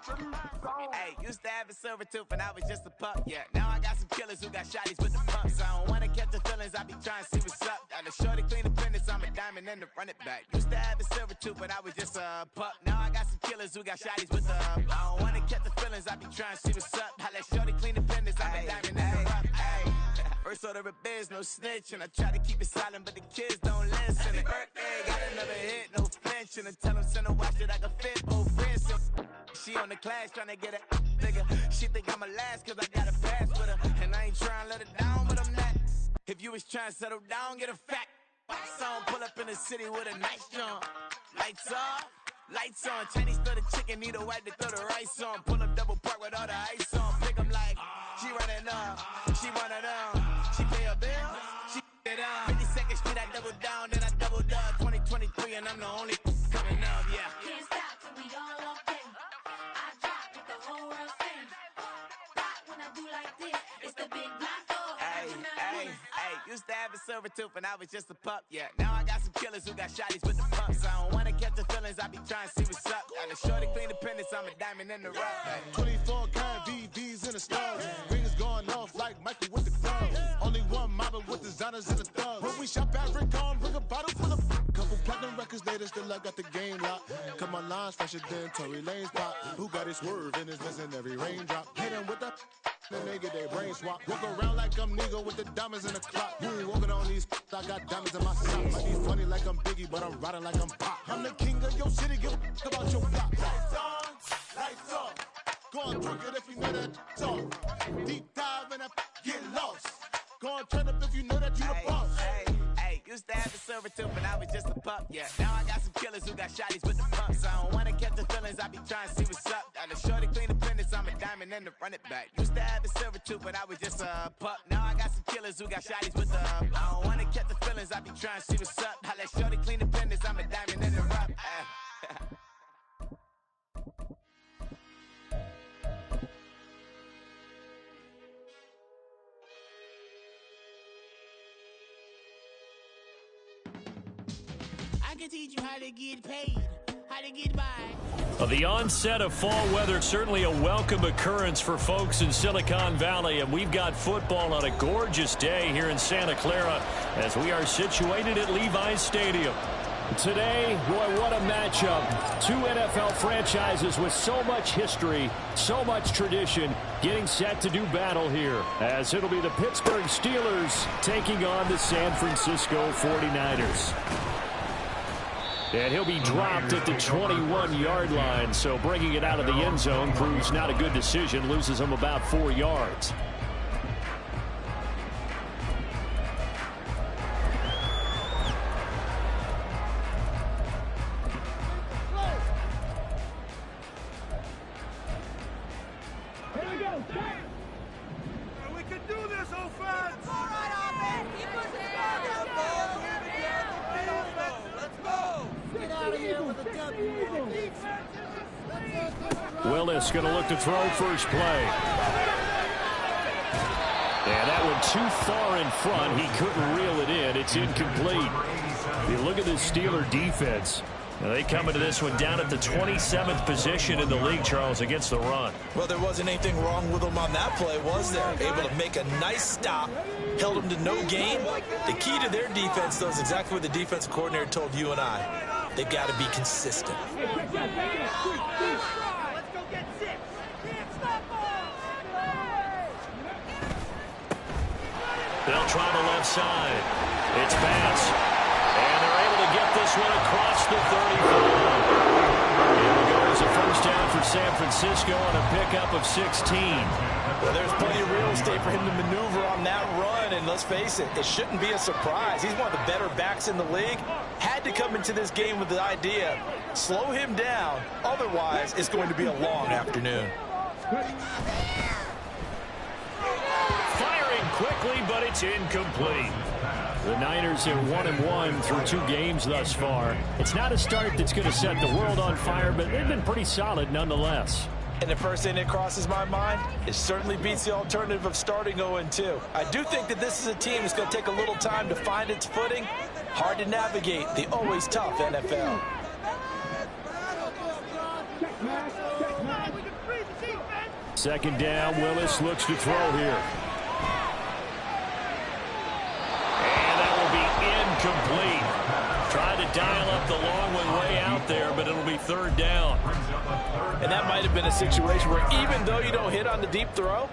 Hey, used to have a silver tooth and I was just a pup, yeah. Now I got some killers who got shotties with the pumps. I don't wanna catch the feelings, I be trying to see what's up. Now the shorty clean the fitness, I'm a diamond and to run it back. Used to have a silver tooth, but I was just a pup. Now I got some killers who got shotties with the I don't wanna catch the feelings, I be trying to see what's up. I let shorty clean the fitness, I'm a diamond and to run. First order of biz, no snitch, and I try to keep it silent, but the kids don't listen. And birthday, got another hit, no flinch, and I tell them send a watch that I can fit both wrists. She on the class trying to get it bigger. She think I'm a last cause I got a pass with her. And I ain't trying to let it down, but I'm not. If you was trying to settle down, get a fact. Song pull up in the city with a nice jump. Lights off, lights on. Chinese throw the chicken, need a wipe to throw the rice on. Pull up double park with all the ice on. Pick 'em like, she running up, she one of them. She pay her bills, she it up. 52nd Street, I double down, then I doubled up. 2023 and I'm the only coming up, yeah. Can't stop till we all locked in. I drop with the whole world sing. Rock when I do like this, it's the big black dog. Hey, used to have a silver tooth and I was just a pup, yeah. Now I got some killers who got shotties with the pumps. I don't wanna catch the feelings, I be trying to see what's up. Now the shorty clean the pendants, I'm a diamond in the rough. Hey. 24 karat VVs in the stars. Rings going off like Michael with the clubs. Only one model with designers in the thugs. When we shop at Rincon, bring a bottle full of couple platinum records later, still I got the game locked. Come on, lines fresher than Tory Lane's pop. Who got his swerve and his missing every raindrop? Hit him with the then they get their brain swap. Walk around like I'm nigga with the diamonds in the clock. You ain't walking on these, I got diamonds in my socks. Might be funny like I'm Biggie, but I'm riding like I'm Pop. I'm the king of your city, give a about your block. Lights on, lights off. Go on, twerk it if you know that talk. Deep dive and get lost. Go on, turn up if you know that you the boss. Used to have a silver tooth and I was just a pup, yeah. Now I got some killers who got shotties with the pumps. I don't wanna catch the feelings, I be trying to see what's up. Now the shorty clean the pendants, I'm a diamond and to run it back. Used to have a silver tooth, but I was just a pup. Now I got some killers who got shotties with the I don't wanna catch the feelings, I be trying to see what's up. I let shorty clean the pendants, I'm a diamond and to run. I can teach you how to get paid, how to get by. The onset of fall weather, certainly a welcome occurrence for folks in Silicon Valley, and we've got football on a gorgeous day here in Santa Clara as we are situated at Levi's Stadium. Today, boy, what a matchup. Two NFL franchises with so much history, so much tradition, getting set to do battle here, as it'll be the Pittsburgh Steelers taking on the San Francisco 49ers. And he'll be dropped at the 21-yard line, so bringing it out of the end zone proves not a good decision, loses him about 4 yards. We can do this, offense! All right, offense! Keep pushing it down! Let's go! Get out of here with a W. Willis going to look to throw first play. And that one too far in front. He couldn't reel it in. It's incomplete. You look at this Steeler defense. Now they come into this one down at the 27th position in the league, Charles, against the run. Well, there wasn't anything wrong with them on that play, was there? Able to make a nice stop, held them to no gain. The key to their defense, though, is exactly what the defensive coordinator told you and I. They've got to be consistent. Let's go get six! They'll try the left side. It's pass. And they're able to get this one across the 35. Here we go as a first down for San Francisco on a pickup of 16. Well, there's plenty of real estate for him to maneuver on that run, and let's face it, it shouldn't be a surprise. He's one of the better backs in the league. Had to come into this game with the idea, slow him down, otherwise it's going to be a long afternoon. Firing quickly, but it's incomplete. The Niners have 1-1 through 2 games thus far. It's not a start that's going to set the world on fire, but they've been pretty solid nonetheless. And the first thing that crosses my mind, it certainly beats the alternative of starting 0-2. I do think that this is a team that's going to take a little time to find its footing. Hard to navigate the always tough NFL. Second down, Willis looks to throw here. And that will be incomplete. Tried to dial up the long one way out there, but it'll be third down. And that might have been a situation where even though you don't hit on the deep throw,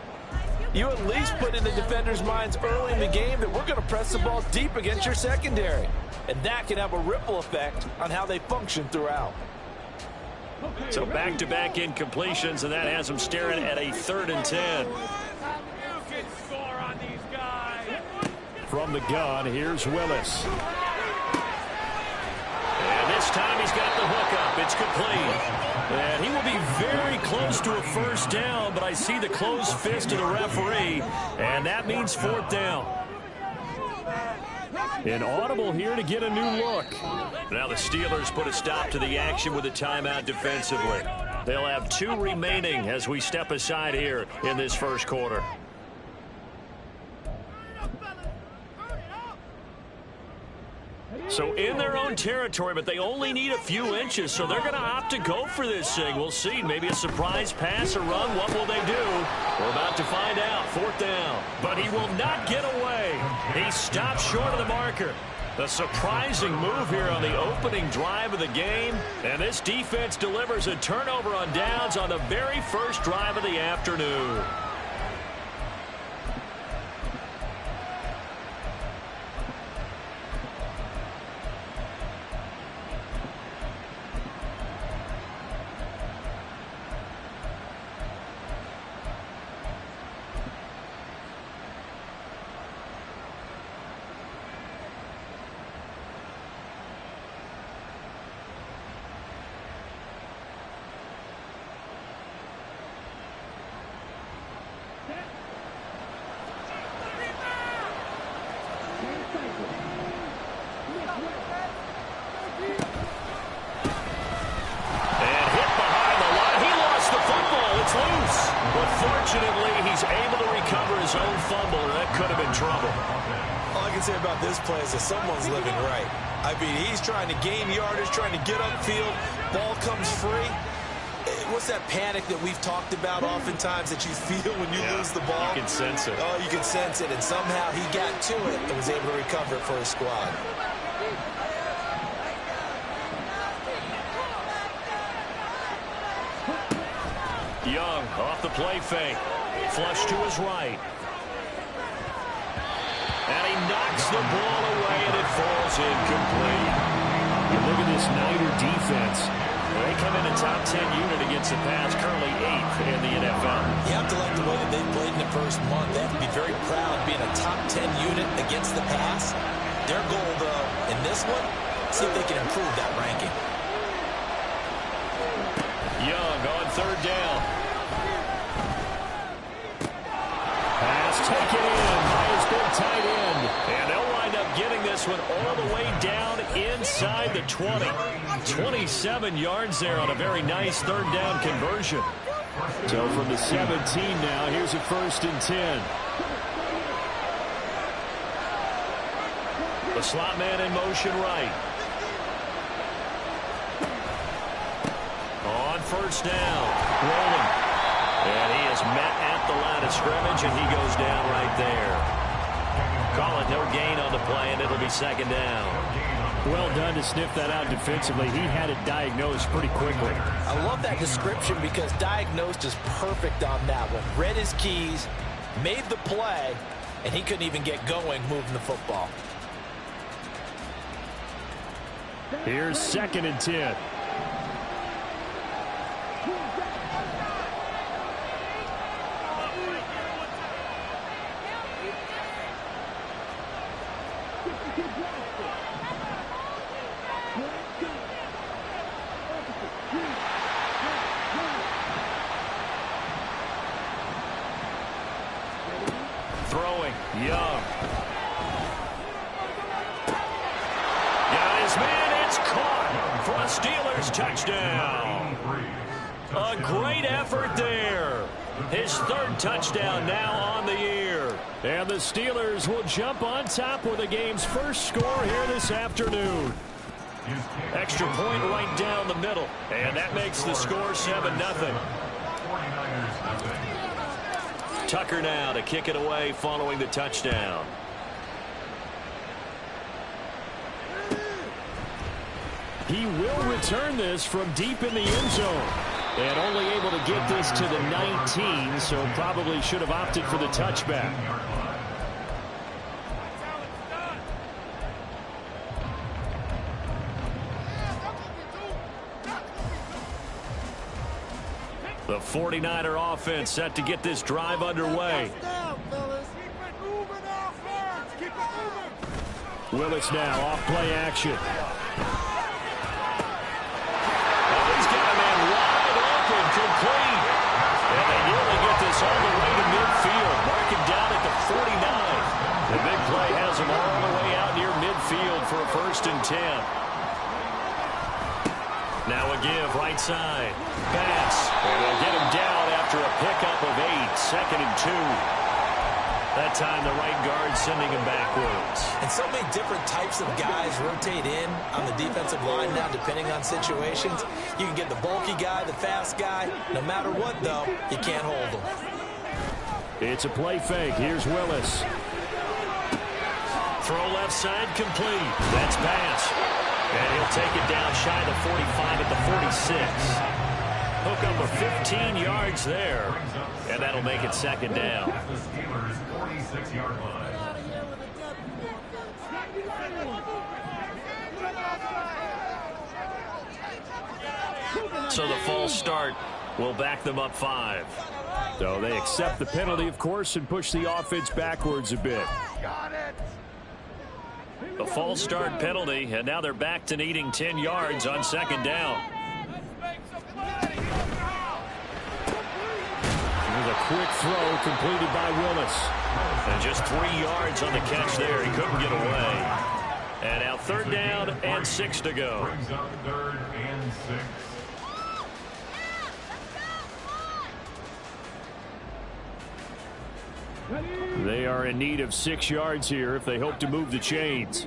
you at least put in the defender's minds early in the game that we're going to press the ball deep against your secondary. And that can have a ripple effect on how they function throughout. So back-to-back incompletions, and that has them staring at a 3rd and 10. You can score on these guys. From the gun, here's Willis. And this time he's got the hook up. It's complete. And he will be very close to a first down, but I see the closed fist of the referee, and that means 4th down. An audible here to get a new look. Now the Steelers put a stop to the action with a timeout defensively. They'll have 2 remaining as we step aside here in this first quarter. So in their own territory, but they only need a few inches, so they're going to opt to go for this thing. We'll see. Maybe a surprise pass or run. What will they do? We're about to find out. 4th down. But he will not get away. He stopped short of the marker. A surprising move here on the opening drive of the game. And this defense delivers a turnover on downs on the very first drive of the afternoon. Fortunately, he's able to recover his own fumble, or that could have been trouble. All I can say about this play is that someone's living right. I mean, he's trying to gain yardage, trying to get upfield. Ball comes free. What's that panic that we've talked about oftentimes that you feel when you lose the ball? You can sense it. Oh, you can sense it, and somehow he got to it and was able to recover it for his squad. Young off the play fake. Flush to his right. And he knocks the ball away, and it falls incomplete. You look at this Niner defense. They come in a top 10 unit against the pass, currently 8th in the NFL. You have to like the way that they played in the first month. They have to be very proud of being a top 10 unit against the pass. Their goal, though, in this one, see if they can improve that ranking. Young on 3rd down. Pass taken in by his big tight end. And they'll wind up getting this one all the way down inside the 20. 27 yards there on a very nice 3rd down conversion. So from the 17 now, here's a 1st and 10. The slot man in motion right. On 1st down, rolling. And he is met at the line of scrimmage, and he goes down right there. Call it no gain on the play, and it'll be 2nd down. Well done to sniff that out defensively. He had it diagnosed pretty quickly. I love that description because diagnosed is perfect on that one. Read his keys, made the play, and he couldn't even get going moving the football. Here's 2nd and 10. Throwing, Young. Got his man, it's caught for a Steelers touchdown. A great effort there. His 3rd touchdown now on the year. And the Steelers will jump on top with the game's first score here this afternoon. Extra point right down the middle. And that makes the score 7-0. Tucker now to kick it away following the touchdown. He will return this from deep in the end zone. And only able to get this to the 19, so probably should have opted for the touchback. The 49er offense set to get this drive underway. Willis now off play action. He's got a man wide open, complete. And they nearly get this all the way to midfield. Mark him down at the 49. The big play has him all the way out near midfield for a 1st and 10. Now a give, right side. Pass. And they'll get him down after a pickup of 8. 2nd and 2. That time the right guard sending him backwards. And so many different types of guys rotate in on the defensive line now depending on situations. You can get the bulky guy, the fast guy. No matter what, though, you can't hold them. It's a play fake. Here's Willis. Throw left side complete. That's pass. And he'll take it down shy of the 45 at the 46. Hook up of 15 yards there. And that'll make it 2nd down. So the false start will back them up 5. So they accept the penalty, of course, and push the offense backwards a bit. The false start penalty, and now they're back to needing 10 yards on 2nd down. Here's a quick throw completed by Willis. And just 3 yards on the catch there. He couldn't get away. And now 3rd down and 6 to go. Brings up 3rd and 6. They are in need of 6 yards here if they hope to move the chains.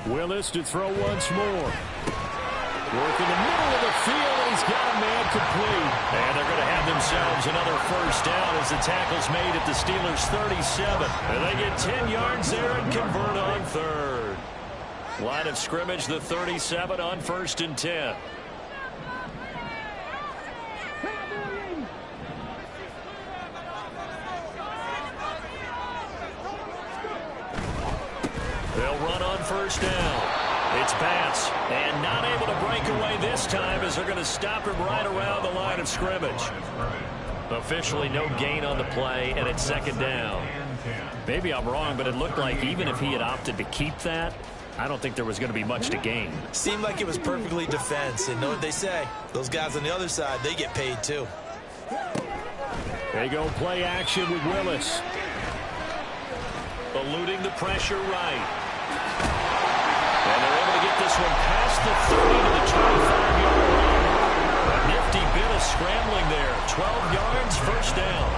Willis to throw once more. Work in the middle of the field, and he's got a man complete. And they're going to have themselves another 1st down as the tackle's made at the Steelers' 37. And they get 10 yards there and convert on 3rd. Line of scrimmage, the 37 on 1st and 10. They'll run on 1st down. It's pass. And not able to break away this time as they're going to stop him right around the line of scrimmage. Officially no gain on the play, and it's 2nd down. Maybe I'm wrong, but it looked like even if he had opted to keep that, I don't think there was going to be much to gain. Seemed like it was perfectly defense. And know what they say? Those guys on the other side, they get paid too. They go play action with Willis. Eluding the pressure right. And they're able to get this one past the 30 to the 25-yard line. A nifty bit of scrambling there. 12 yards, 1st down.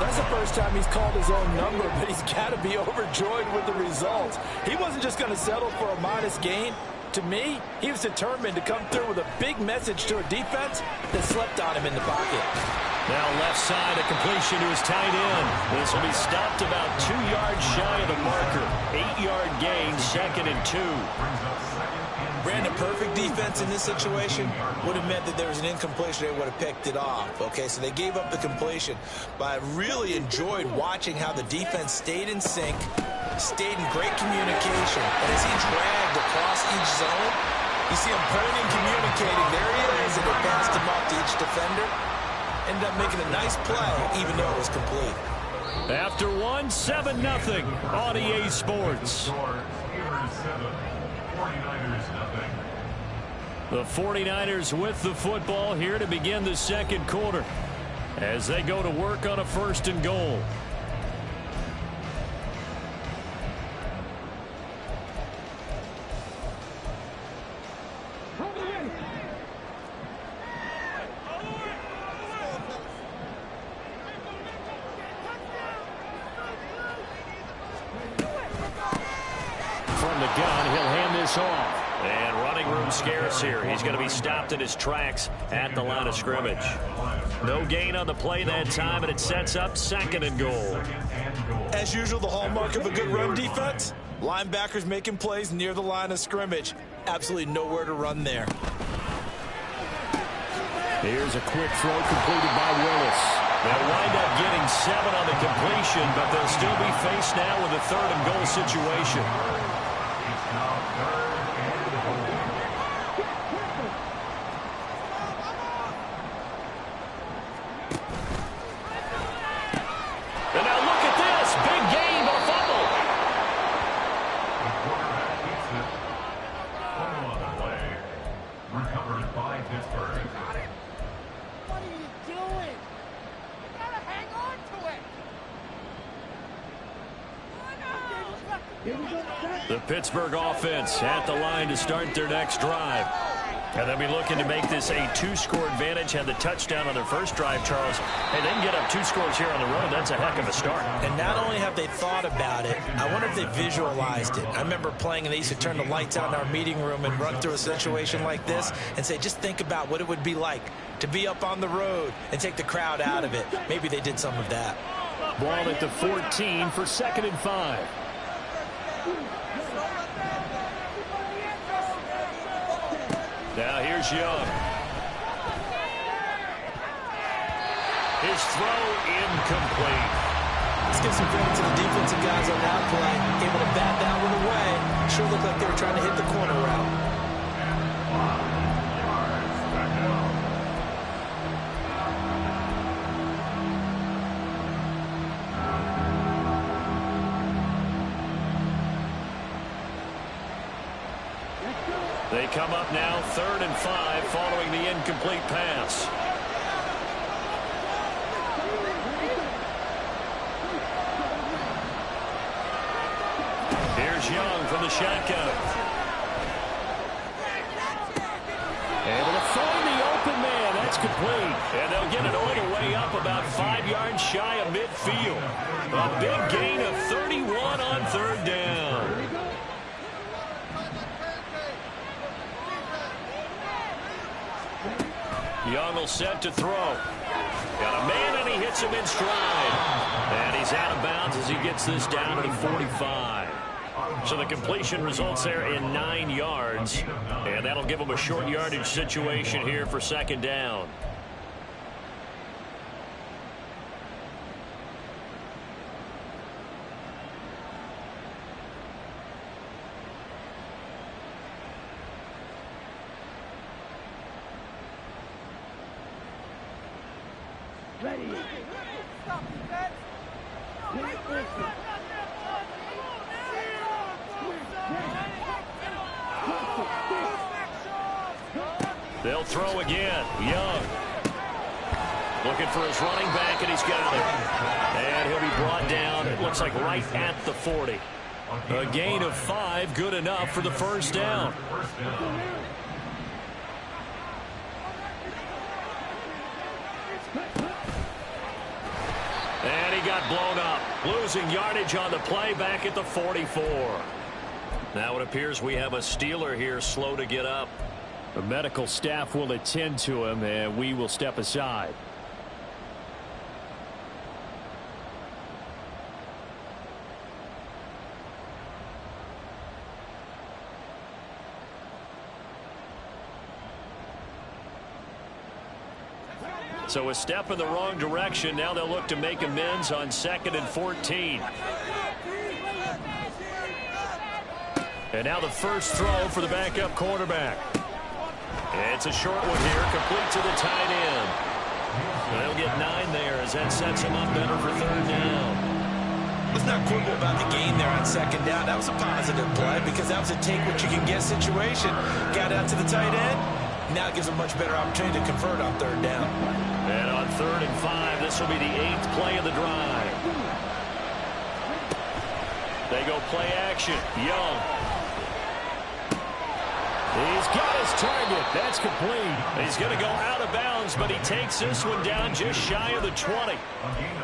That's the first time he's called his own number, but he's got to be overjoyed with the results. He wasn't just going to settle for a modest gain. To me, he was determined to come through with a big message to a defense that slept on him in the pocket. Now left side, a completion to his tight end. This will be stopped about 2 yards shy of the marker. 8-yard gain, 2nd and 2. Brandon, perfect defense in this situation would have meant that there was an incompletion. They would have picked it off. Okay, so they gave up the completion. But I really enjoyed watching how the defense stayed in sync, stayed in great communication. And as he dragged across each zone, you see him pointing, communicating. There he is, and they passed him off to each defender. Ended up making a nice play, even though it was complete. After 1, 7-0 on EA Sports. The 49ers with the football here to begin the 2nd quarter as they go to work on a 1st and goal. the gun. He'll hand this off. And running room scarce here. He's going to be stopped in his tracks at the line of scrimmage. No gain on the play that time, and it sets up 2nd and goal. As usual, the hallmark of a good run defense, linebackers making plays near the line of scrimmage. Absolutely nowhere to run there. Here's a quick throw completed by Willis. They'll wind up getting 7 on the completion, but they'll still be faced now with a 3rd and goal situation. And now look at this. Big gain, but a fumble. The quarterback keeps it. Fumble on the play. Recovered by Pittsburgh. What are you doing? You gotta hang on to it. The Pittsburgh offense at the line to start their next drive. And they'll be looking to make this a 2-score advantage. Had the touchdown on their first drive, Charles. Hey, they can get up 2 scores here on the road. That's a heck of a start. And not only have they thought about it, I wonder if they visualized it. I remember playing, and they used to turn the lights out in our meeting room and run through a situation like this and say, just think about what it would be like to be up on the road and take the crowd out of it. Maybe they did some of that. Ball at the 14 for 2nd and 5. Now here's Young. His throw incomplete. Let's give some credit to the defensive guys on that play. Able to bat that one away. Sure looked like they were trying to hit the corner route. They come up now 3rd and 5 following the incomplete pass. Here's Young from the shotgun. Able to find the open man. That's complete. And they'll get it all the way up about 5 yards shy of midfield. A big gain of 31 on 3rd down. Young will set to throw. Got a man, and he hits him in stride. And he's out of bounds as he gets this down to the 45. So the completion results there in 9 yards. And that'll give him a short yardage situation here for 2nd down. They'll throw again. Young looking for his running back, and he's got it. And he'll be brought down, it looks like right at the 40. A gain of 5, good enough for the 1st down. And he got blown up, losing yardage on the play back at the 44. Now it appears we have a Steeler here slow to get up. The medical staff will attend to him, and we will step aside. So a step in the wrong direction. Now they'll look to make amends on 2nd and 14. And now the first throw for the backup quarterback. It's a short one here, complete to the tight end. They'll get 9 there as that sets them up better for 3rd down. Let's not quibble about the gain there on 2nd down. That was a positive play because that was a take-what-you-can-get situation. Got out to the tight end. Now it gives a much better opportunity to convert on 3rd down. And on 3rd and 5, this will be the 8th play of the drive. They go play action. Young. He's got his target. That's complete. He's going to go out of bounds, but he takes this one down just shy of the 20.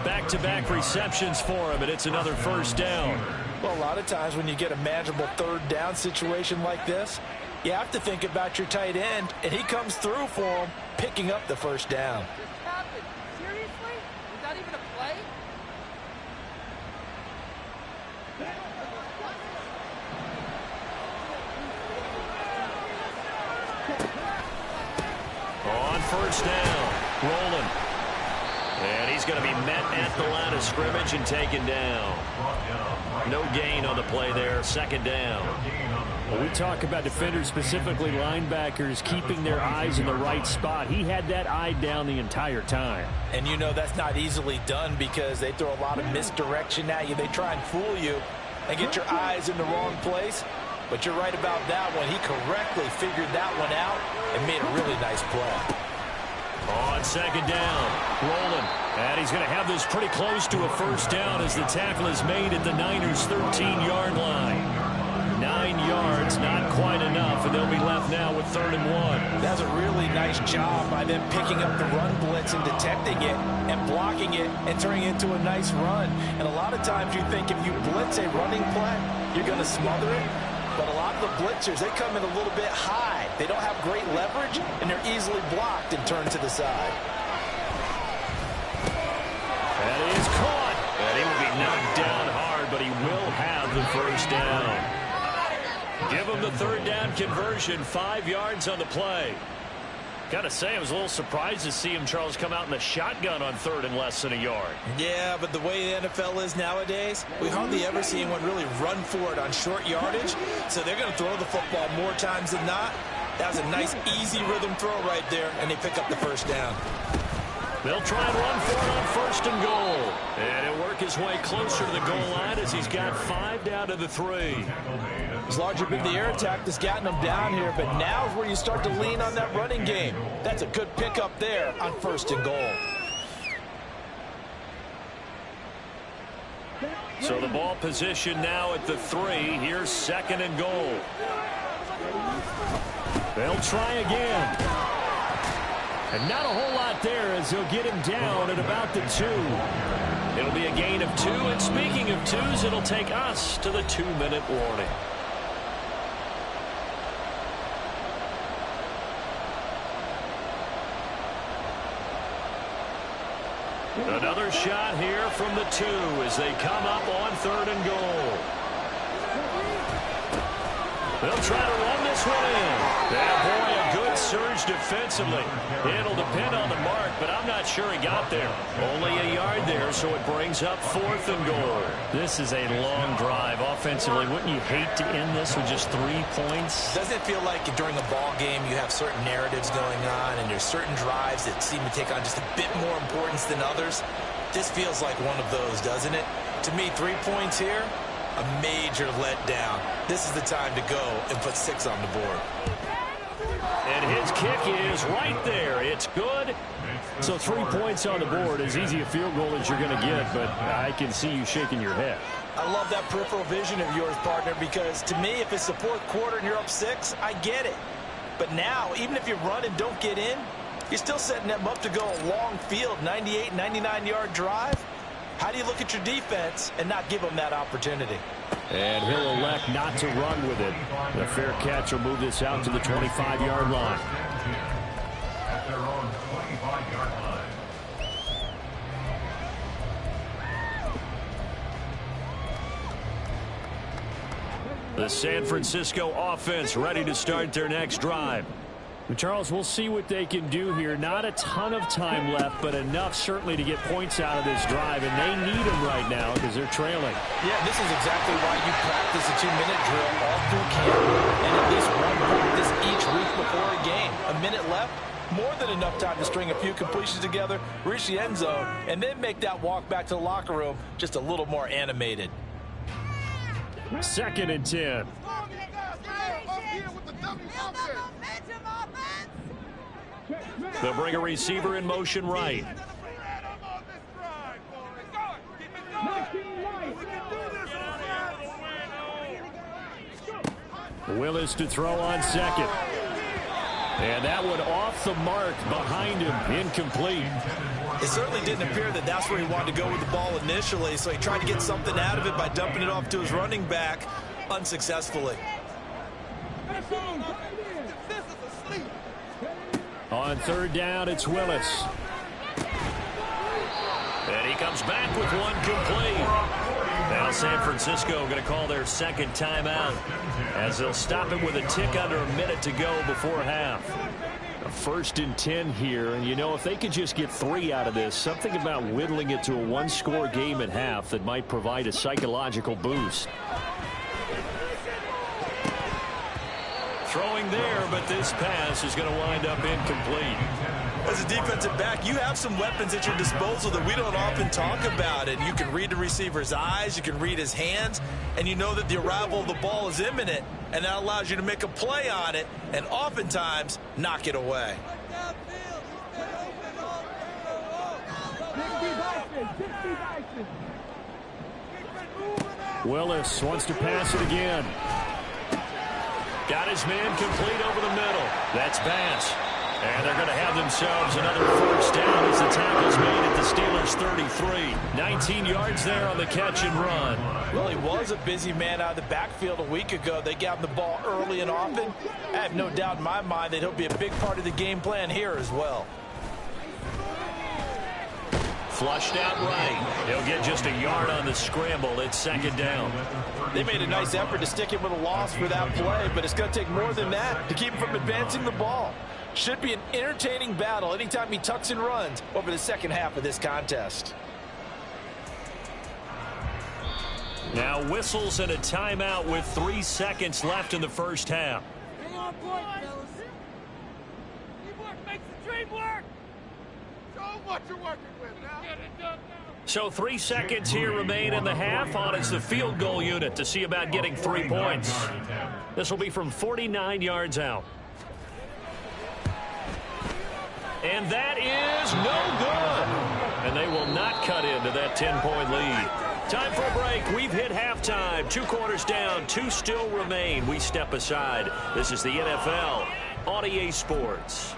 Back-to-back receptions for him, and it's another first down. Well, a lot of times when you get a manageable third down situation like this, you have to think about your tight end, and he comes through for him, picking up the first down. What happened? Seriously? Was that even a play? On first down, rolling. And he's going to be met at the line of scrimmage and taken down. No gain on the play there, second down. Well, we talk about defenders, specifically linebackers, keeping their eyes in the right spot. He had that eye down the entire time. And you know that's not easily done because they throw a lot of misdirection at you. They try and fool you and get your eyes in the wrong place. But you're right about that one. He correctly figured that one out and made a really nice play. On second down, rolling. And he's going to have this pretty close to a first down as the tackle is made at the Niners' 13-yard line. 9 yards, not quite enough, and they'll be left now with 3rd and 1. That's a really nice job by them picking up the run blitz and detecting it and blocking it and turning it into a nice run. And a lot of times you think if you blitz a running play, you're going to smother it. But a lot of the blitzers, they come in a little bit high. They don't have great leverage, and they're easily blocked and turned to the side. That is caught. And he will be knocked down hard, but he will have the first down. Give him the 3rd down conversion, 5 yards on the play. Got to say, I was a little surprised to see him, Charles, come out in the shotgun on 3rd and less than a yard. Yeah, but the way the NFL is nowadays, we hardly ever see anyone really run for it on short yardage. So they're going to throw the football more times than not. That was a nice, easy rhythm throw right there, and they pick up the first down. They'll try and run for it on 1st and goal. And he'll work his way closer to the goal line as he's got 5 down to the 3. It's largely been the air attack that's gotten them down here, but now is where you start to lean on that running game. That's a good pickup there on 1st and goal. So the ball position now at the 3. Here's 2nd and goal. They'll try again. And not a whole lot there as he'll get him down at about the 2. It'll be a gain of 2. And speaking of 2s, it'll take us to the 2-minute warning. Another shot here from the 2 as they come up on 3rd and goal. They'll try to run this one in. Yeah, boy, a good surge defensively. It'll depend on the mark, but I'm not sure he got there. Only a yard there, so it brings up 4th and goal. This is a long drive offensively. Wouldn't you hate to end this with just 3 points? Doesn't it feel like during a ball game you have certain narratives going on and there's certain drives that seem to take on just a bit more importance than others? This feels like one of those, doesn't it? To me, 3 points here, a major letdown. This is the time to go and put 6 on the board. And his kick is right there. It's good. So 3 points on the board, as easy a field goal as you're going to get, but I can see you shaking your head. I love that peripheral vision of yours, partner, because to me, if it's the 4th quarter and you're up 6, I get it. But now, even if you run and don't get in, you're still setting them up to go a long field, 98, 99-yard drive. How do you look at your defense and not give them that opportunity? And he'll elect not to run with it. The fair catch will move this out to the 25-yard line. At their own 25-yard line. The San Francisco offense ready to start their next drive. Charles, we'll see what they can do here. Not a ton of time left, but enough certainly to get points out of this drive, and they need them right now because they're trailing. Yeah, this is exactly why you practice a 2-minute drill all through camp and at least one practice each week before a game. A minute left, more than enough time to string a few completions together, reach the end zone, and then make that walk back to the locker room just a little more animated. 2nd and 10. They'll bring a receiver in motion right. Willis to throw on second. And that one off the mark behind him, incomplete. It certainly didn't appear that that's where he wanted to go with the ball initially, so he tried to get something out of it by dumping it off to his running back unsuccessfully. On third down, it's Willis. And he comes back with one complete. Now San Francisco going to call their second timeout as they'll stop it with a tick under a minute to go before half. A 1st and 10 here, and you know, if they could just get 3 out of this, something about whittling it to a one-score game at half that might provide a psychological boost. Throwing there, but this pass is going to wind up incomplete. As a defensive back, you have some weapons at your disposal that we don't often talk about. And you can read the receiver's eyes, you can read his hands, and you know that the arrival of the ball is imminent, and that allows you to make a play on it and oftentimes knock it away. Willis wants to pass it again. Got his man complete over the middle. That's Bass. And they're going to have themselves another first down as the tackle's made at the Steelers' 33. 19 yards there on the catch and run. Well, he was a busy man out of the backfield a week ago. They got him the ball early and often. I have no doubt in my mind that he'll be a big part of the game plan here as well. Flushed out right. He'll get just a yard on the scramble. It's second down. They made a nice effort to stick him with a loss for that play, but it's going to take more than that to keep him from advancing the ball. Should be an entertaining battle anytime he tucks and runs over the second half of this contest. Now whistles and a timeout with 3 seconds left in the first half. Hang on point, fellas. Teamwork makes the dream work. Show what you're working with now. Get it done now. So 3 seconds here remain in the half. On is the field goal unit to see about getting 3 points. This will be from 49 yards out. And that is no good. And they will not cut into that 10-point lead. Time for a break. We've hit halftime. 2 quarters down. 2 still remain. We step aside. This is the NFL on EA Sports.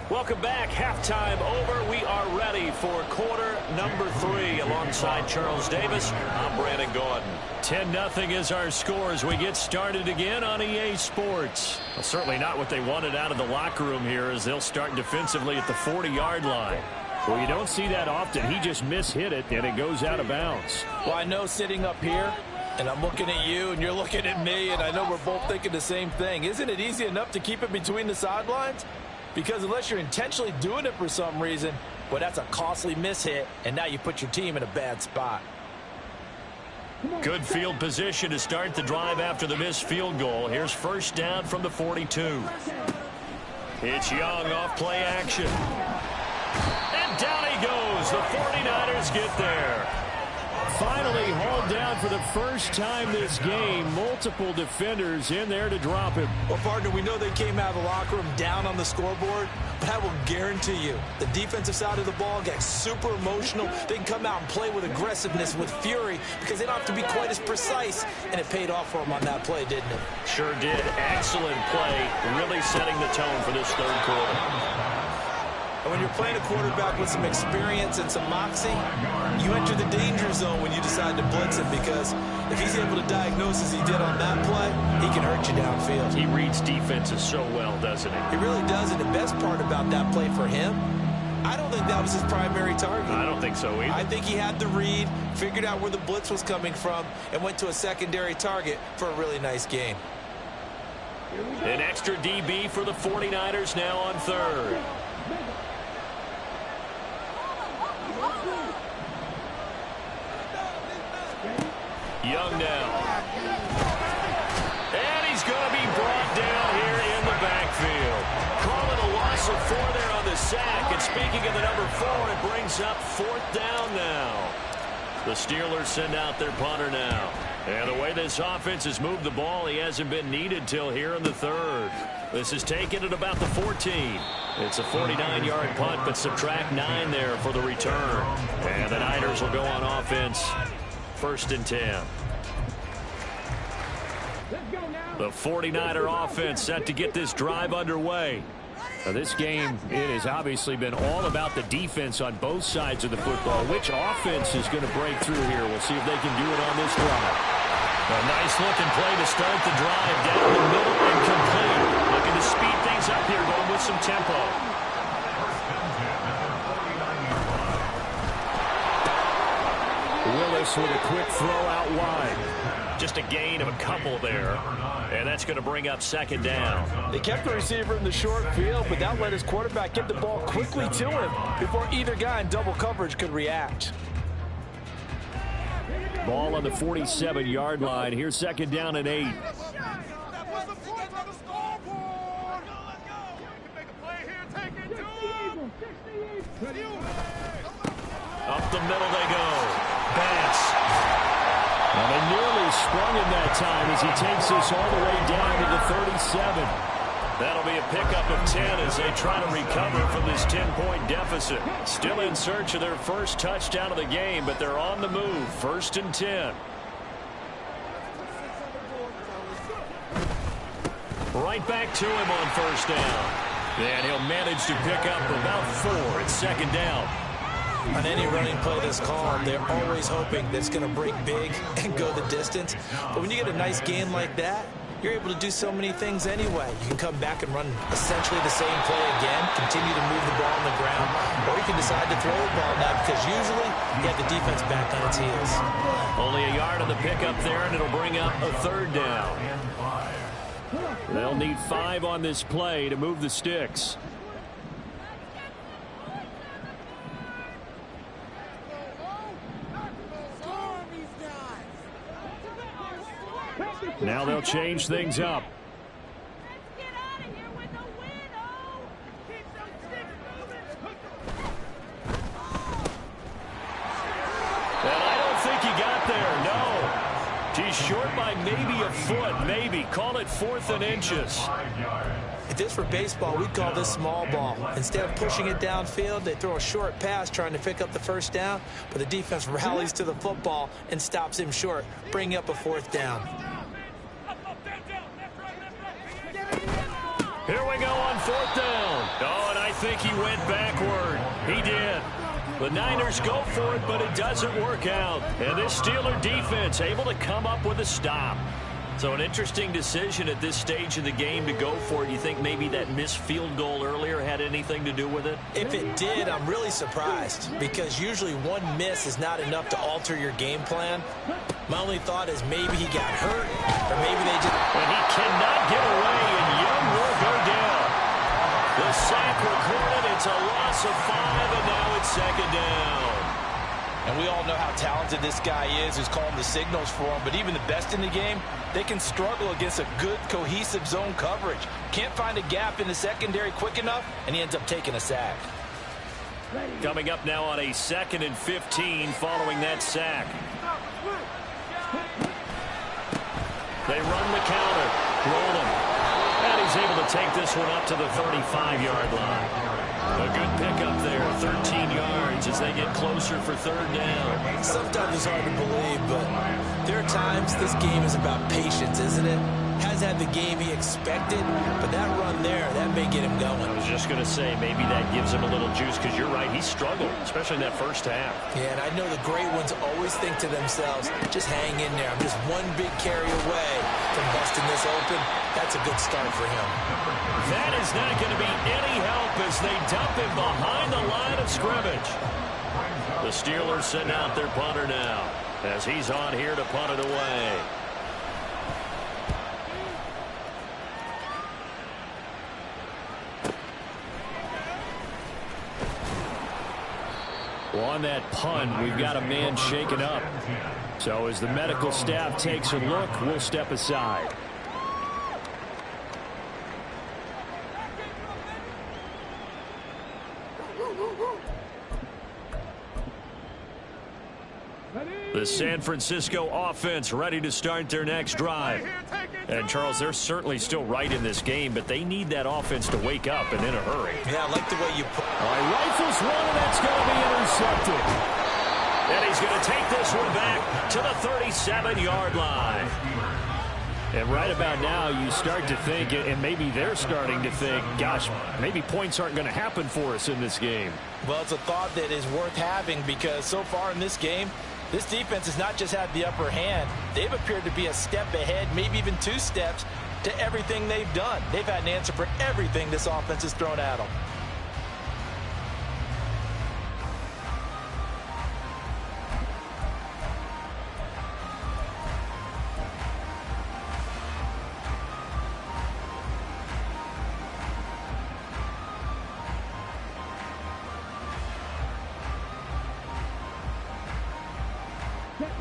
Welcome back. Halftime over. We are ready for quarter number 3 alongside Charles Davis. I'm Brandon Gordon. 10-0 is our score as we get started again on EA Sports. Well, certainly not what they wanted out of the locker room here as they'll start defensively at the 40-yard line. Well, you don't see that often. He just mishit it, and it goes out of bounds. Well, I know sitting up here, and I'm looking at you, and you're looking at me, and I know we're both thinking the same thing. Isn't it easy enough to keep it between the sidelines? Because unless you're intentionally doing it for some reason, well, that's a costly mishit, and now you put your team in a bad spot. Good field position to start the drive after the missed field goal. Here's first down from the 42. It's Young off play action. And down he goes. The 49ers get there. Finally hauled down for the first time this game. Multiple defenders in there to drop him. Well, partner, we know they came out of the locker room down on the scoreboard, but I will guarantee you the defensive side of the ball got super emotional. They can come out and play with aggressiveness, with fury, because they don't have to be quite as precise, and it paid off for them on that play, didn't it? Sure did. Excellent play, really setting the tone for this third quarter. And when you're playing a quarterback with some experience and some moxie, you enter the danger zone when you decide to blitz him, because if he's able to diagnose as he did on that play, he can hurt you downfield. He reads defenses so well, doesn't he? He really does, and the best part about that play for him, I don't think that was his primary target. I don't think so either. I think he had the read, figured out where the blitz was coming from, and went to a secondary target for a really nice game. An extra DB for the 49ers now on third. Young now. And he's going to be brought down here in the backfield. Calling a loss of 4 there on the sack. And speaking of the number 4, it brings up 4th down now. The Steelers send out their punter now. And the way this offense has moved the ball, he hasn't been needed till here in the 3rd. This is taken at about the 14. It's a 49-yard punt, but subtract 9 there for the return. And the Niners will go on offense. 1st and 10. The 49er offense set to get this drive underway. Now this game, it has obviously been all about the defense on both sides of the football. Which offense is going to break through here? We'll see if they can do it on this drive. A nice-looking play to start the drive down the middle and complete. Looking to speed things up here, going with some tempo. Willis with a quick throw out wide. Just a gain of a couple there. And that's going to bring up 2nd down. They kept the receiver in the short field, but that let his quarterback get the ball quickly to him before either guy in double coverage could react. Ball on the 47-yard line. Here's 2nd down and 8. Up the middle they go. Bass. And they nearly sprung him that time as he takes this all the way down to the 37. That'll be a pickup of 10 as they try to recover from this 10-point deficit. Still in search of their first touchdown of the game, but they're on the move. 1st and 10. Right back to him on 1st down. And he'll manage to pick up about 4. It's 2nd down. On any running play that's called, they're always hoping that it's going to break big and go the distance. But when you get a nice gain like that, you're able to do so many things anyway. You can come back and run essentially the same play again, continue to move the ball on the ground, or you can decide to throw the ball now because usually you have the defense back on its heels. Only a yard on the pickup there, and it'll bring up a 3rd down. They'll need 5 on this play to move the sticks. Now they'll change things up. Let's get out of here with a win, oh! Keep those sticks moving! And I don't think he got there, no. He's short by maybe a foot, maybe. Call it 4th and inches. If this were baseball, we'd call this small ball. Instead of pushing it downfield, they throw a short pass trying to pick up the 1st down, but the defense rallies to the football and stops him short, bringing up a 4th down. Here we go on 4th down. Oh, and I think he went backward. He did. The Niners go for it, but it doesn't work out. And this Steeler defense able to come up with a stop. So an interesting decision at this stage of the game to go for it. You think maybe that missed field goal earlier had anything to do with it? If it did, I'm really surprised because usually one miss is not enough to alter your game plan. My only thought is maybe he got hurt or maybe they just... And he cannot get away, and Young will go down. The sack recorded. It's a loss of 5, and now it's 2nd down. And we all know how talented this guy is who's calling the signals for him, but even the best in the game, they can struggle against a good, cohesive zone coverage. Can't find a gap in the secondary quick enough, and he ends up taking a sack. Coming up now on a 2nd and 15 following that sack. They run the counter. Roll him. And he's able to take this one up to the 35-yard line. A good pickup there, 13 yards as they get closer for 3rd down. Sometimes it's hard to believe, but there are times this game is about patience, isn't it? Hasn't had the game he expected, but that run there, that may get him going. I was just going to say, maybe that gives him a little juice because you're right, he struggled, especially in that 1st half. Yeah, and I know the great ones always think to themselves, just hang in there. I'm just one big carry away from busting this open. That's a good start for him. That is not going to be any help as they dump him behind the line of scrimmage. The Steelers send out their punter now as he's on here to punt it away. Well, on that punt, we've got a man shaken up. So as the medical staff takes a look, we'll step aside. The San Francisco offense ready to start their next drive. And, Charles, they're certainly still right in this game, but they need that offense to wake up and in a hurry. Yeah, I like the way you put it. All right, rifles one, and that's going to be intercepted. And he's going to take this one back to the 37-yard line. And right about now, you start to think, and maybe they're starting to think, gosh, maybe points aren't going to happen for us in this game. Well, it's a thought that is worth having because so far in this game, this defense has not just had the upper hand. They've appeared to be a step ahead, maybe even 2 steps to everything they've done. They've had an answer for everything this offense has thrown at them.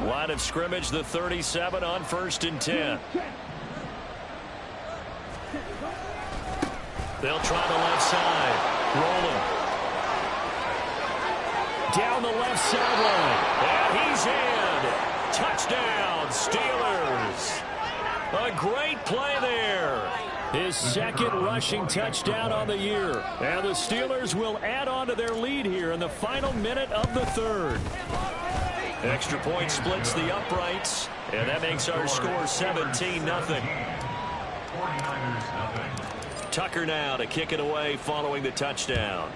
Line of scrimmage, the 37 on 1st and 10. They'll try the left side. Rolling. Down the left sideline. And he's in. Touchdown, Steelers. A great play there. His second rushing touchdown on the year. And the Steelers will add on to their lead here in the final minute of the 3rd. Extra point splits the uprights, and that makes our score 17-0. Tucker now to kick it away following the touchdown.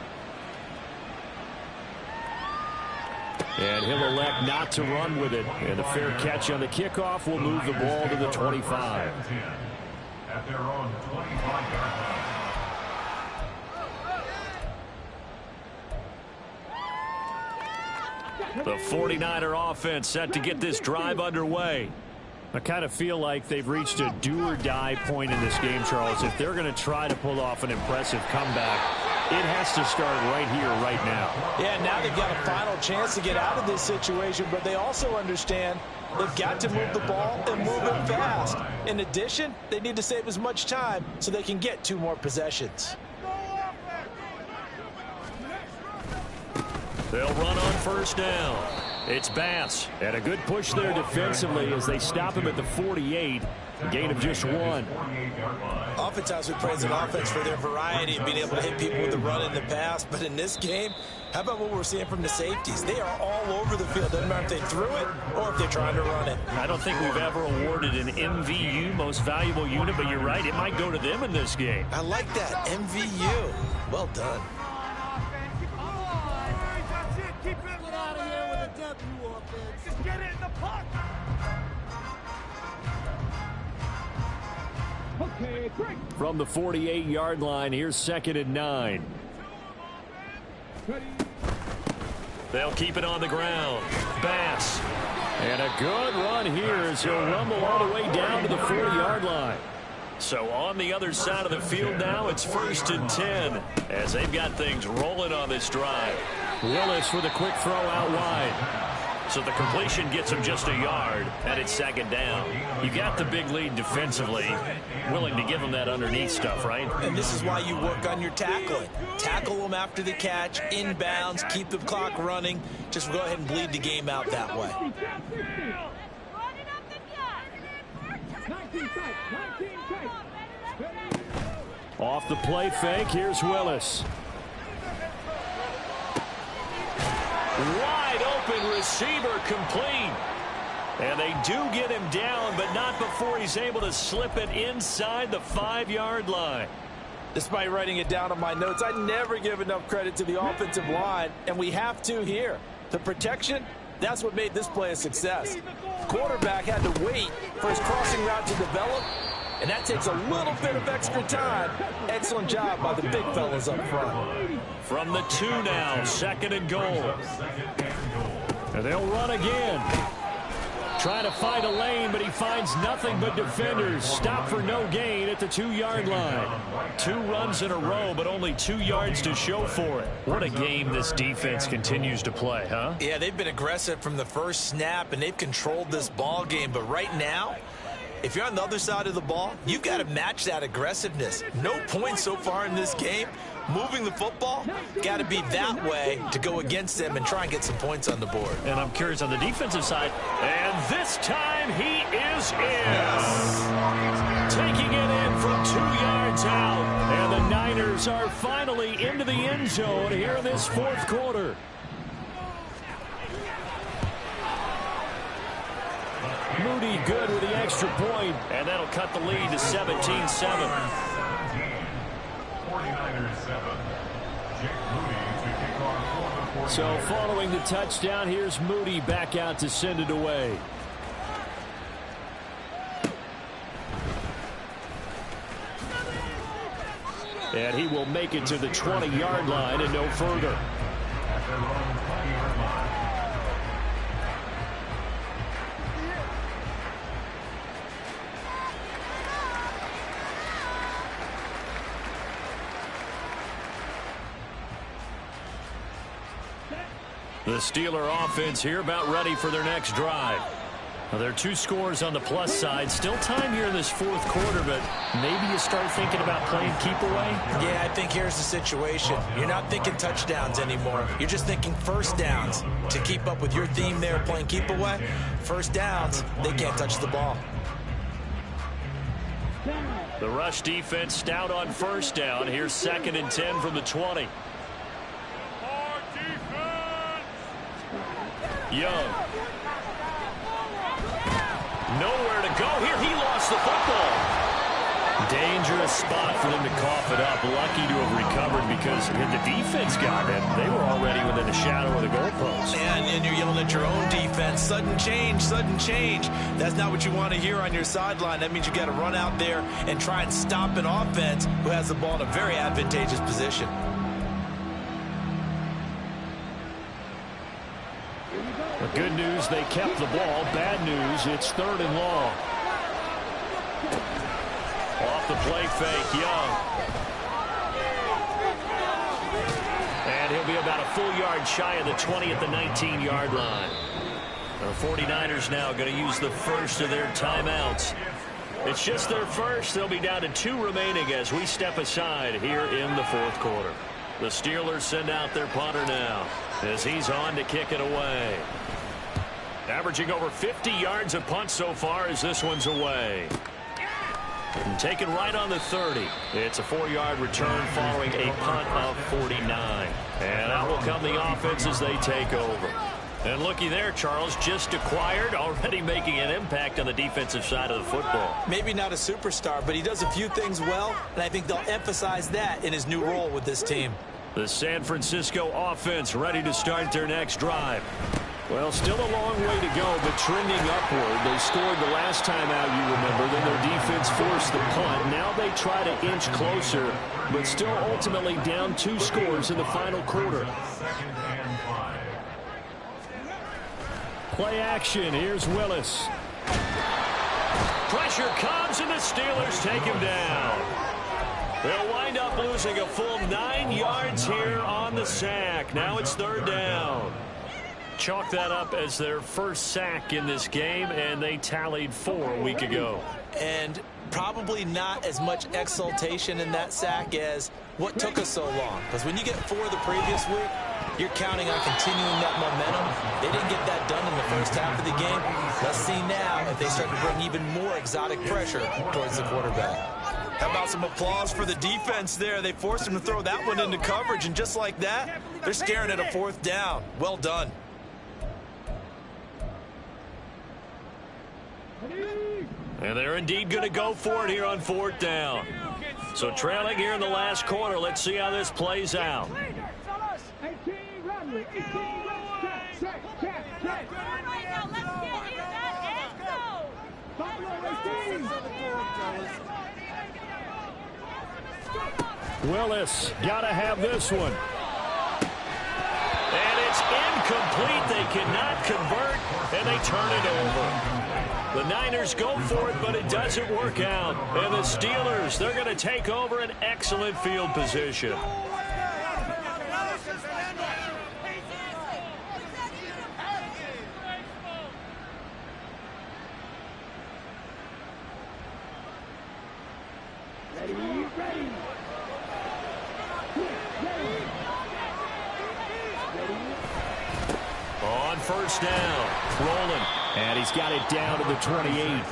And he'll elect not to run with it. And a fair catch on the kickoff will move the ball to the 25. At their own 25-yard line. The 49er offense set to get this drive underway. I kind of feel like they've reached a do-or-die point in this game, Charles. If they're going to try to pull off an impressive comeback, it has to start right here, right now. Yeah, now they've got a final chance to get out of this situation, but they also understand they've got to move the ball and move it fast. In addition, they need to save as much time so they can get 2 more possessions. They'll run on 1st down. It's Bass. And a good push there defensively as they stop him at the 48. A gain of just 1. Oftentimes we praise an offense for their variety of being able to hit people with the run and the pass. But in this game, how about what we're seeing from the safeties? They are all over the field. Doesn't matter if they threw it or if they're trying to run it. I don't think we've ever awarded an MVU, most valuable unit, but you're right. It might go to them in this game. I like that. MVU. Well done. Get it in the pocket. Okay, great. From the 48-yard line, here's 2nd and 9. They'll keep it on the ground. Bass. And a good run here as he'll rumble all the way down to the 40-yard line. So on the other side of the field now, it's 1st and 10 as they've got things rolling on this drive. Willis with a quick throw out wide. So the completion gets him just a yard, and it's 2nd down. You got the big lead defensively, willing to give him that underneath stuff, right? And this is why you work on your tackling. Tackle them after the catch, inbounds, keep the clock running. Just go ahead and bleed the game out that way. Off the play fake, here's Willis. Wide open receiver complete. And they do get him down, but not before he's able to slip it inside the 5-yard line. Despite writing it down on my notes, I never give enough credit to the offensive line, and we have to here. The protection, that's what made this play a success. The quarterback had to wait for his crossing route to develop, and that takes a little bit of extra time. Excellent job by the big fellas up front. From the 2 now, 2nd and goal. And they'll run again. Trying to find a lane, but he finds nothing but defenders. Stop for no gain at the 2-yard line. 2 runs in a row, but only 2 yards to show for it. What a game this defense continues to play, huh? Yeah, they've been aggressive from the first snap, and they've controlled this ball game. But right now, if you're on the other side of the ball, you've got to match that aggressiveness. No points so far in this game, moving the football, got to be that way to go against them and try and get some points on the board. And I'm curious on the defensive side. And this time he is in. Yes. Taking it in from 2 yards out. And the Niners are finally into the end zone here in this fourth quarter. Moody good with the extra point, and that'll cut the lead to 17-7. 49ers 7. Jake Moody to kick off for the 49ers. So following the touchdown, here's Moody back out to send it away. And he will make it to the 20-yard line and no further. At their own 20-yard line. The Steeler offense here about ready for their next drive. Well, there are 2 scores on the plus side. Still time here in this fourth quarter, but maybe you start thinking about playing keep away? Yeah, I think here's the situation. You're not thinking touchdowns anymore. You're just thinking first downs. To keep up with your theme there, playing keep away, first downs, they can't touch the ball. The rush defense stout on first down. Here's 2nd and 10 from the 20. Young. Nowhere to go here. He lost the football. Dangerous spot for them to cough it up. Lucky to have recovered because if the defense got it, they were already within the shadow of the goalpost. And you're yelling at your own defense. Sudden change, sudden change. That's not what you want to hear on your sideline. That means you got to run out there and try and stop an offense who has the ball in a very advantageous position. The good news, they kept the ball. Bad news, it's 3rd and long. Off the play fake, Young. And he'll be about a full yard shy of the 20 at the 19-yard line. The 49ers now going to use the first of their timeouts. It's just their first. They'll be down to 2 remaining as we step aside here in the fourth quarter. The Steelers send out their punter now as he's on to kick it away. Averaging over 50 yards a punt so far as this one's away. And taken right on the 30. It's a 4-yard return following a punt of 49. And out will come the offense as they take over. And looky there, Charles, just acquired, already making an impact on the defensive side of the football. Maybe not a superstar, but he does a few things well, and I think they'll emphasize that in his new role with this team. The San Francisco offense ready to start their next drive. Well, still a long way to go, but trending upward. They scored the last time out, you remember. Then their defense forced the punt. Now they try to inch closer, but still ultimately down 2 scores in the final quarter. Play action. Here's Willis. Pressure comes, and the Steelers take him down. They'll wind up losing a full 9 yards here on the sack. Now it's 3rd down. Chalk that up as their first sack in this game, and they tallied 4 a week ago. And probably not as much exultation in that sack as what took us so long. Because when you get 4 the previous week, you're counting on continuing that momentum. They didn't get that done in the first half of the game. Let's see now if they start to bring even more exotic pressure towards the quarterback. How about some applause for the defense there? They forced him to throw that one into coverage, and just like that, they're staring at a 4th down. Well done. And they're indeed going to go for it here on 4th down. So trailing here in the last quarter. Let's see how this plays out. Willis got to have this one. And it's incomplete. They cannot convert, and they turn it over. The Niners go for it, but it doesn't work out. And the Steelers, they're going to take over an excellent field position. On first down, rolling, and he's got it down to the 28.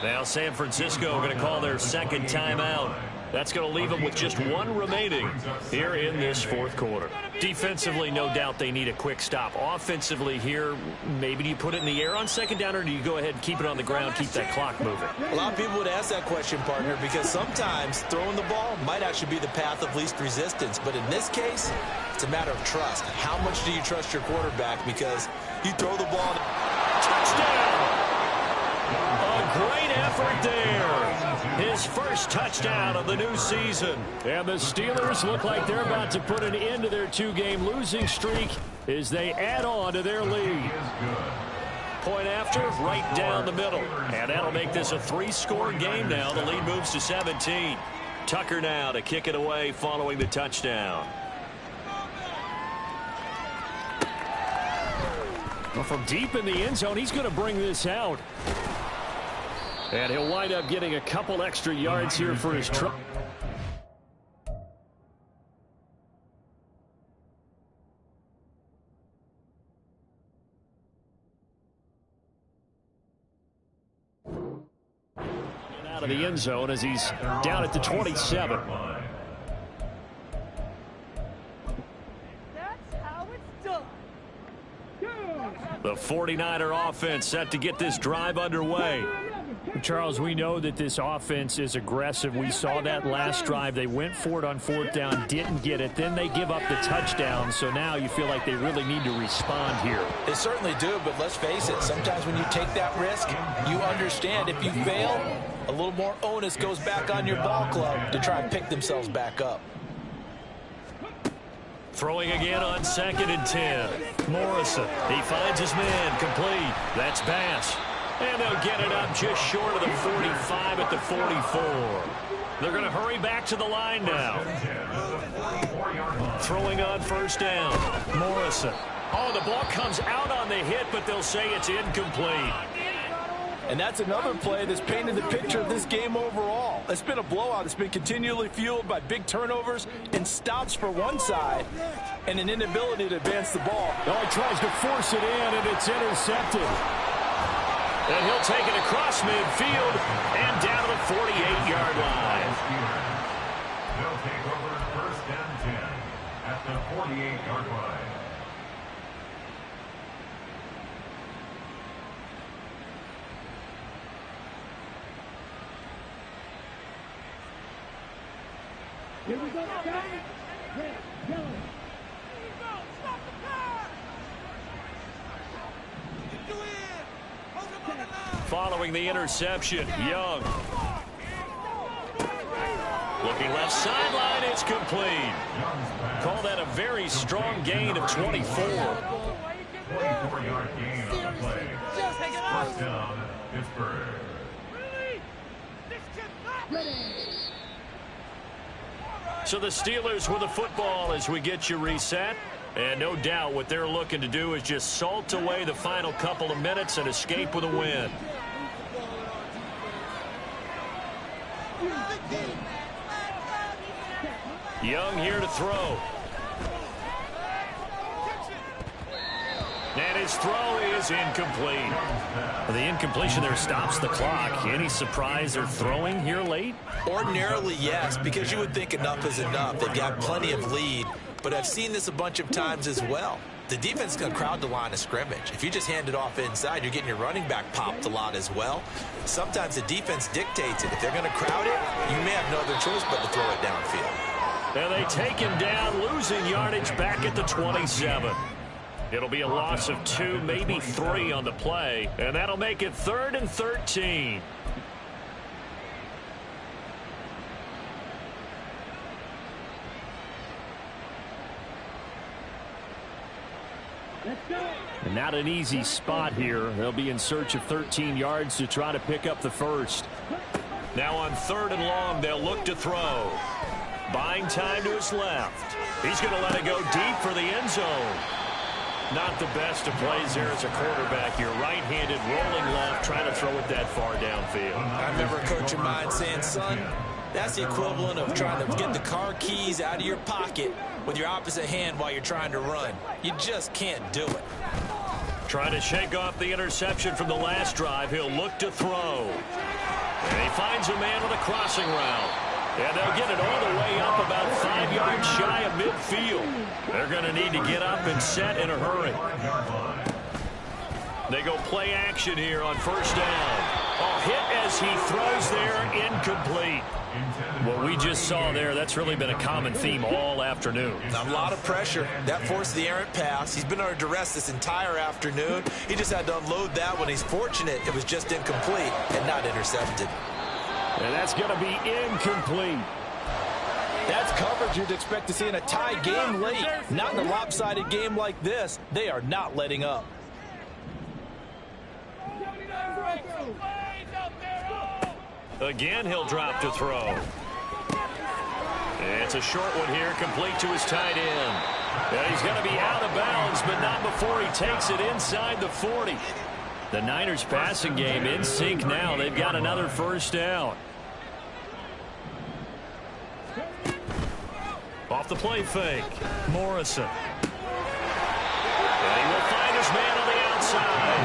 Now San Francisco going to call their second timeout. That's going to leave them with just one remaining here in this fourth quarter. Defensively, no doubt they need a quick stop. Offensively here, maybe do you put it in the air on second down, or do you go ahead and keep it on the ground, keep that clock moving? A lot of people would ask that question, partner, because sometimes throwing the ball might actually be the path of least resistance. But in this case, it's a matter of trust. How much do you trust your quarterback? Because you throw the ball. Touchdown! A great effort there. His first touchdown of the new season. And the Steelers look like they're about to put an end to their two-game losing streak as they add on to their lead. Point after, right down the middle. And that'll make this a three-score game now. The lead moves to 17. Tucker now to kick it away following the touchdown. Well, from deep in the end zone, he's going to bring this out. And he'll wind up getting a couple extra yards here for his truck. Out of the end zone as he's down at the 27. The 49er offense set to get this drive underway. Charles, we know that this offense is aggressive. We saw that last drive. They went for it on fourth down, didn't get it. Then they give up the touchdown. So now you feel like they really need to respond here. They certainly do, but let's face it. Sometimes when you take that risk, you understand if you fail, a little more onus goes back on your ball club to try and pick themselves back up. Throwing again on 2nd and 10. Morrison, he finds his man, complete. That's Bass. And they'll get it up just short of the 45 at the 44. They're going to hurry back to the line now. Throwing on first down. Morrison. Oh, the ball comes out on the hit, but they'll say it's incomplete. And that's another play that's painted the picture of this game overall. It's been a blowout. It's been continually fueled by big turnovers and stops for one side and an inability to advance the ball. Oh, he tries to force it in, and it's intercepted. And he'll take it across midfield and down to the 48-yard line. They'll take over 1st and 10 at the 48-yard line. Here we go, guys. Red, yellow. Stop the car. Get you in. Hold him on the line. Following the interception, Young. Looking left sideline, it's complete. Call that a very strong gain of 24. 24-yard gain on the play. First down, Pittsburgh. So the Steelers with the football as we get you reset. And no doubt what they're looking to do is just salt away the final couple of minutes and escape with a win. Young here to throw. And his throw is incomplete. The incompletion there stops the clock. Any surprise they're throwing here late? Ordinarily, yes, because you would think enough is enough. They've got plenty of lead, but I've seen this a bunch of times as well. The defense is going to crowd the line of scrimmage. If you just hand it off inside, you're getting your running back popped a lot as well. Sometimes the defense dictates it. If they're going to crowd it, you may have no other choice but to throw it downfield. And they take him down, losing yardage back at the 27. It'll be a loss of 2, maybe 3 on the play, and that'll make it 3rd and 13. And not an easy spot here. They'll be in search of 13 yards to try to pick up the first. Now on 3rd and long, they'll look to throw. Buying time to his left. He's going to let it go deep for the end zone. Not the best of plays there as a quarterback. You're right-handed, rolling left, trying to throw it that far downfield. I remember a coach of mine saying, son, that's the equivalent of trying to get the car keys out of your pocket with your opposite hand while you're trying to run. You just can't do it. Trying to shake off the interception from the last drive. He'll look to throw. And he finds a man with a crossing route. And they'll get it all the way up about 5 yards shy of midfield. They're going to need to get up and set in a hurry. They go play action here on first down. Oh, hit as he throws there, incomplete. What we just saw there, that's really been a common theme all afternoon. A lot of pressure. That forced the errant pass. He's been under duress this entire afternoon. He just had to unload that one. He's fortunate it was just incomplete and not intercepted. And that's going to be incomplete. That's coverage you'd expect to see in a tie game late. Not in a lopsided game like this. They are not letting up. Again, he'll drop to throw. It's a short one here, complete to his tight end. And he's going to be out of bounds, but not before he takes it inside the 40. The Niners passing game in sync now. They've got another first down. Off the play fake, Morrison. And he will find his man on the outside.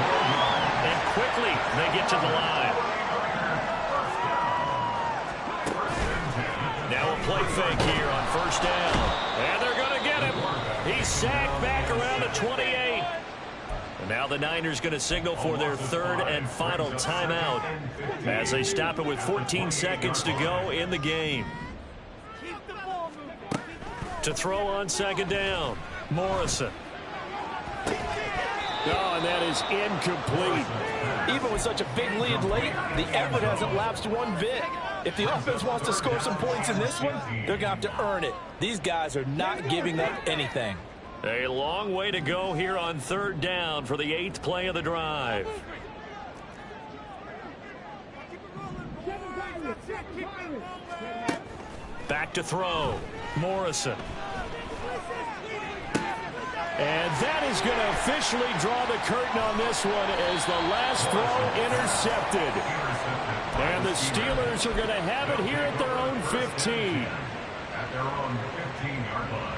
And quickly, they get to the line. Now a play fake here on first down. And they're going to get him. He's sacked back around the 28. And now the Niners going to signal for their third and final timeout as they stop it with 14 seconds to go in the game. To throw on second down, Morrison. Oh, and that is incomplete. Even with such a big lead late, the effort hasn't lapsed one bit. If the offense wants to score some points in this one, they're going to have to earn it. These guys are not giving up anything. A long way to go here on third down for the 8th play of the drive. Back to throw, Morrison. And that is going to officially draw the curtain on this one as the last throw intercepted. And the Steelers are going to have it here at their own 15. At their own 15-yard line.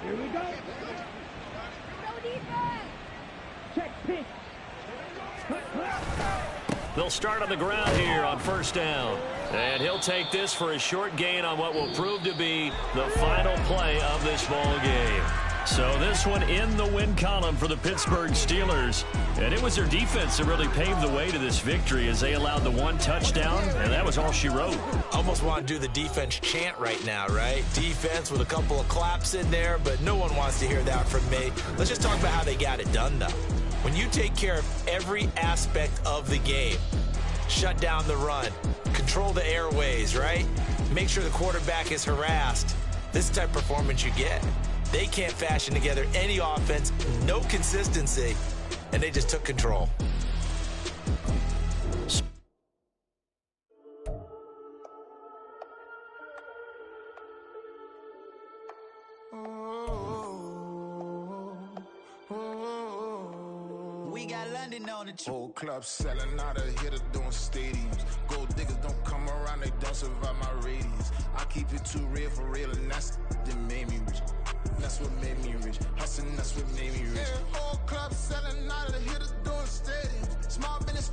Here we go. Check pitch. They'll start on the ground here on first down. And he'll take this for a short gain on what will prove to be the final play of this ball game. So this one in the win column for the Pittsburgh Steelers. And it was their defense that really paved the way to this victory as they allowed the one touchdown, and that was all she wrote. Almost want to do the defense chant right now, right? Defense with a couple of claps in there, but no one wants to hear that from me. Let's just talk about how they got it done, though. When you take care of every aspect of the game, shut down the run, control the airways, right? Make sure the quarterback is harassed. This type of performance you get. They can't fashion together any offense, no consistency, and they just took control. We got London on the Whole club selling out of hitter doing stadiums. Gold diggers don't come around, they don't survive my radius. I keep it too real for real, and that's that made me rich. That's what made me rich. Hustling, that's what made me rich. Whole club selling out of hitters doing stadiums. Small business.